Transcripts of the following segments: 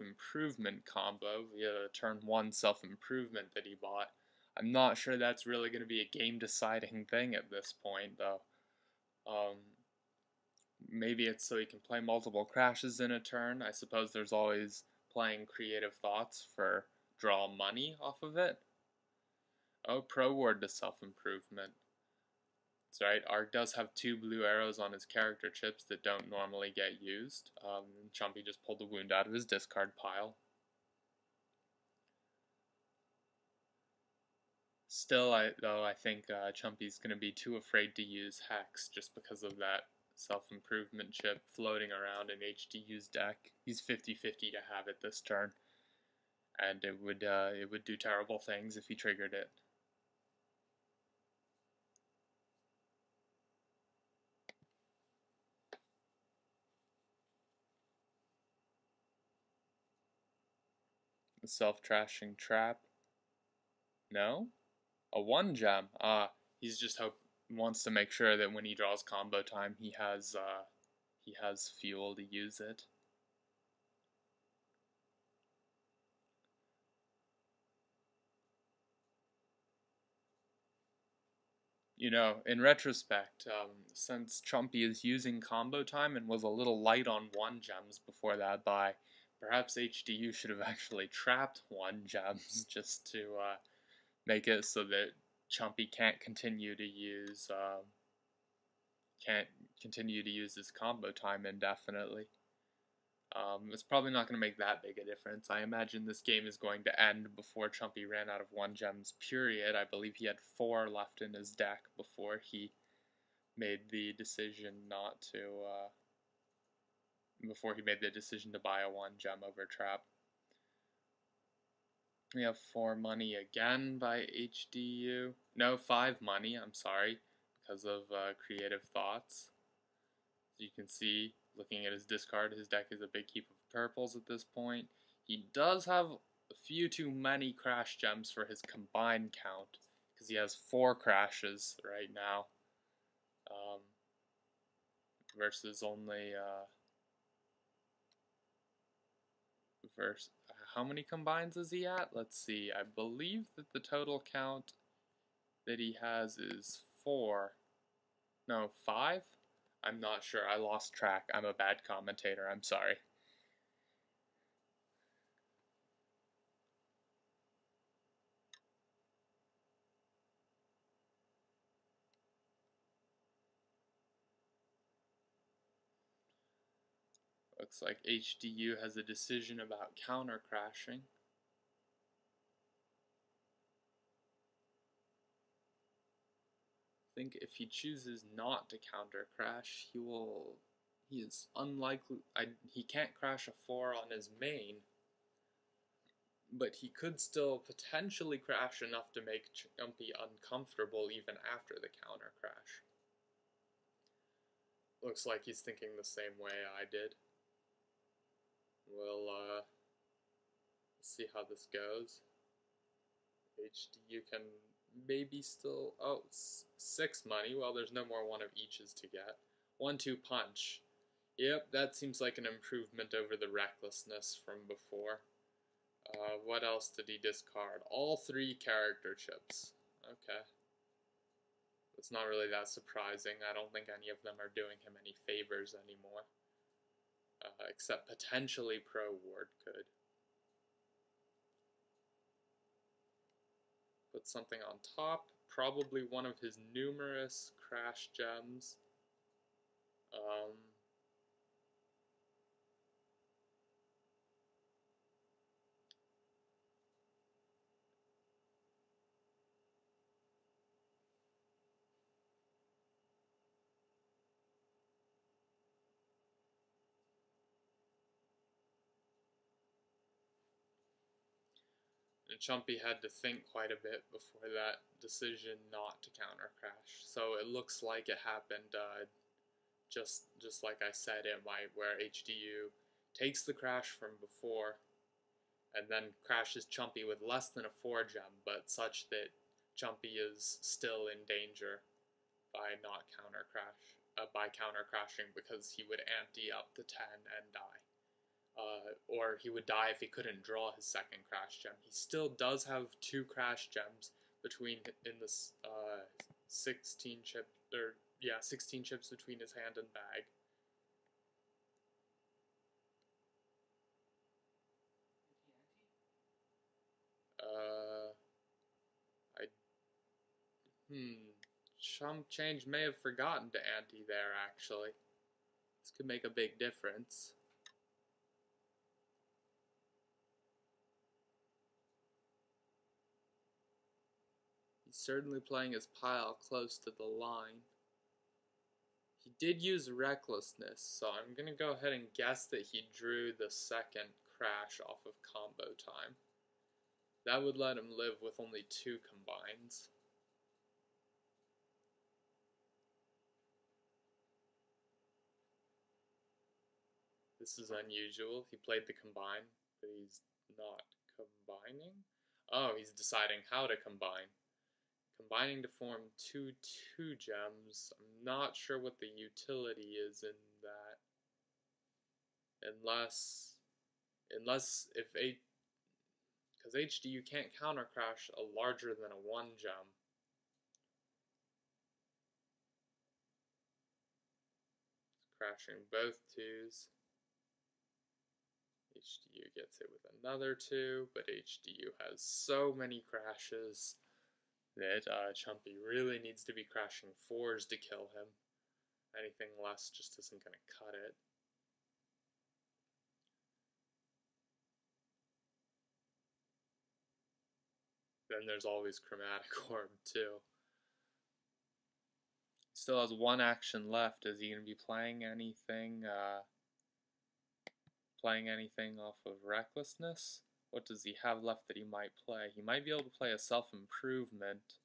self-improvement combo via the turn 1 self-improvement that he bought. I'm not sure that's really going to be a game-deciding thing at this point, though. Maybe it's so he can play multiple crashes in a turn. I suppose there's always playing Creative Thoughts for draw money off of it. Oh, Pro Ward to self-improvement. That's right, Arg does have 2 blue arrows on his character chips that don't normally get used. Chumpy just pulled a wound out of his discard pile. Still, I think Chumpy's going to be too afraid to use Hex just because of that self-improvement chip floating around in HDU's deck. He's 50-50 to have it this turn, and it would do terrible things if he triggered it. The self-trashing trap. No? A 1 gem. He's just wants to make sure that when he draws combo time, he has fuel to use it. You know, in retrospect, since Chumpy is using combo time and was a little light on 1 gems before that buy, perhaps HDU should have actually trapped 1 gems just to make it so that Chumpy can't continue to use his combo time indefinitely. It's probably not going to make that big a difference. I imagine this game is going to end before Chumpy ran out of 1 gems, period. I believe he had 4 left in his deck before he made the decision to buy a 1 gem over trap. We have 4 money again by HDU. No, 5 money, I'm sorry, because of Creative Thoughts. As you can see, looking at his discard, his deck is a big heap of purples at this point. He does have a few too many crash gems for his combined count, because he has 4 crashes right now, versus only, how many combines is he at? Let's see, I believe that the total count that he has is 4. No, 5? I'm not sure. I lost track. I'm a bad commentator. I'm sorry. Looks like HDU has a decision about counter crashing. I think if he chooses not to counter crash, he is unlikely. He can't crash a 4 on his main, but he could still potentially crash enough to make Chumpy uncomfortable even after the counter crash. Looks like he's thinking the same way I did. We'll see how this goes. HDU can maybe still... Oh, 6 money. Well, there's no more 1 of eaches to get. 1-2 punch. Yep, that seems like an improvement over the recklessness from before. What else did he discard? All 3 character chips. Okay. It's not really that surprising. I don't think any of them are doing him any favors anymore. Except potentially Pro Ward could. Put something on top. Probably one of his numerous crash gems. And Chumpy had to think quite a bit before that decision not to counter crash. So it looks like it happened just like I said it might, where HDU takes the crash from before and then crashes Chumpy with less than a 4 gem, but such that Chumpy is still in danger by counter crashing because he would ante up to 10 and die. or he would die if he couldn't draw his second crash gem. He still does have 2 crash gems in this 16 chip, or yeah, 16 chips between his hand and bag. I ChumpChange may have forgotten to ante there, actually. This could make a big difference. He's certainly playing his pile close to the line. He did use Recklessness, so I'm going to go ahead and guess that he drew the second crash off of combo time. That would let him live with only 2 combines. This is unusual. He played the combine, but he's not combining. Oh, he's deciding how to combine. Combining to form 2/2 gems. I'm not sure what the utility is in that. Unless if because HDU can't counter crash a larger than a 1 gem. Crashing both 2s. HDU gets hit with another 2, but HDU has so many crashes that Chumpy really needs to be crashing 4s to kill him. Anything less just isn't going to cut it. Then there's always Chromatic Orb too. Still has 1 action left. Is he going to be playing anything? Off of Recklessness? What does he have left that he might play? He might be able to play a Self-Improvement.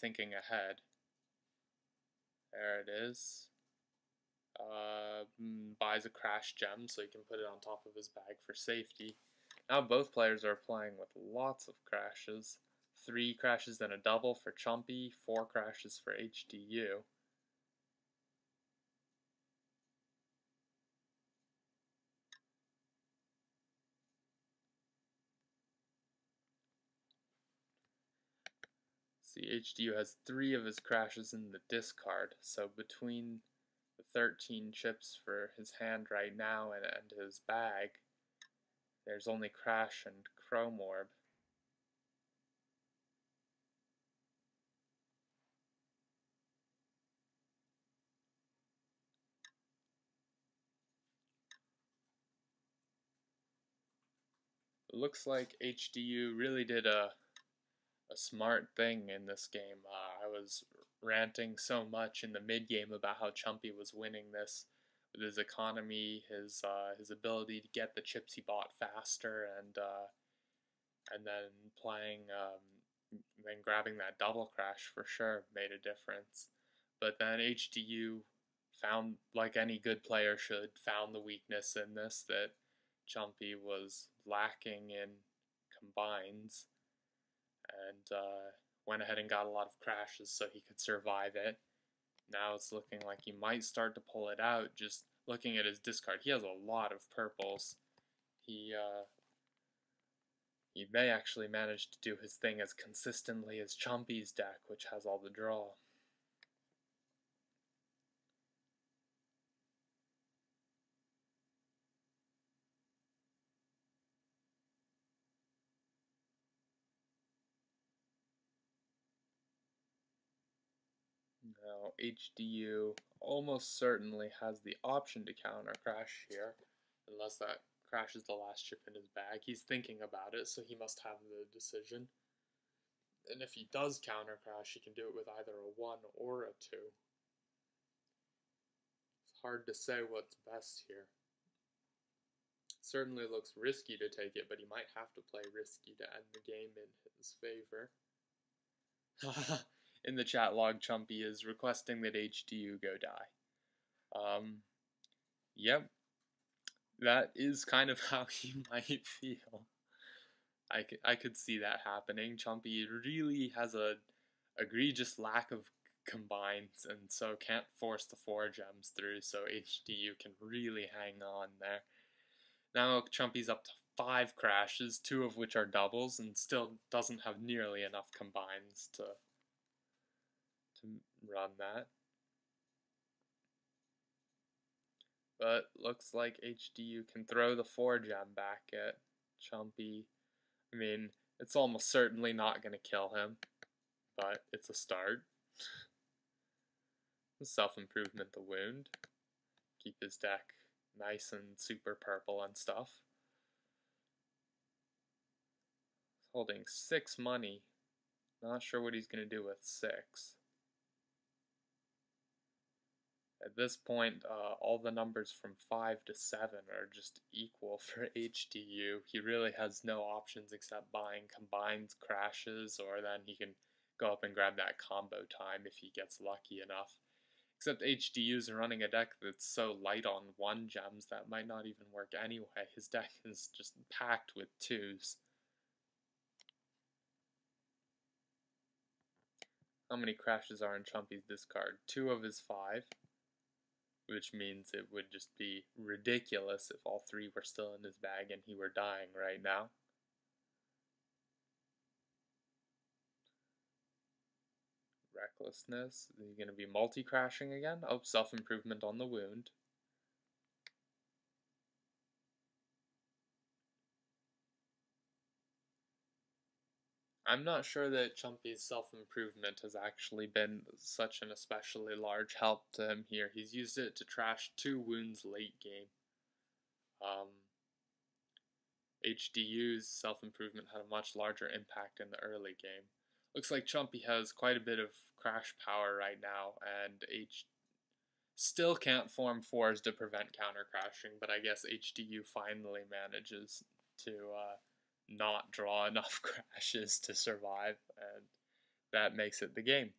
Thinking ahead. There it is. Buys a crash gem so he can put it on top of his bag for safety. Now both players are playing with lots of crashes. 3 crashes and a double for Chumpy, 4 crashes for HDU. See, HDU has 3 of his crashes in the discard, so between the 13 chips for his hand right now and his bag, there's only Crash and Chrome Orb. It looks like HDU really did a smart thing in this game. I was ranting so much in the mid-game about how Chumpy was winning this with his economy, his ability to get the chips he bought faster, and then then grabbing that double crash for sure made a difference. But then HDU found, like any good player should, found the weakness in this, that Chumpy was lacking in combines, and went ahead and got a lot of crashes so he could survive it. Now it's looking like he might start to pull it out. Just looking at his discard, he has a lot of purples. He may actually manage to do his thing as consistently as Chumpy's deck, which has all the draw. Now, HDU almost certainly has the option to counter crash here, unless that crashes the last chip in his bag. He's thinking about it, so he must have the decision. And if he does counter crash, he can do it with either a 1 or a 2. It's hard to say what's best here. It certainly looks risky to take it, but he might have to play risky to end the game in his favor. In the chat log, Chumpy is requesting that HDU go die. Yep. That is kind of how he might feel. I could see that happening. Chumpy really has a egregious lack of combines, and so can't force the 4 gems through, so HDU can really hang on there. Now Chumpy's up to 5 crashes, 2 of which are doubles, and still doesn't have nearly enough combines to run that. But looks like HDU can throw the 4 gem back at Chumpy. I mean, it's almost certainly not going to kill him, but it's a start. Self-improvement the wound. Keep his deck nice and super purple and stuff. Holding 6 money. Not sure what he's going to do with 6. At this point, all the numbers from 5 to 7 are just equal for HDU. He really has no options except buying combined crashes, or then he can go up and grab that combo time if he gets lucky enough. Except HDU's running a deck that's so light on 1 gems that might not even work anyway. His deck is just packed with 2s. How many crashes are in Chumpy's discard? 2 of his 5. Which means it would just be ridiculous if all 3 were still in his bag and he were dying right now. Recklessness. Is he going to be multi-crashing again? Oh, self-improvement on the wound. I'm not sure that Chumpy's self-improvement has actually been such an especially large help to him here. He's used it to trash 2 wounds late game. HDU's self-improvement had a much larger impact in the early game. Looks like Chumpy has quite a bit of crash power right now, and still can't form 4s to prevent counter crashing, but I guess HDU finally manages to not draw enough crashes to survive, and that makes it the game.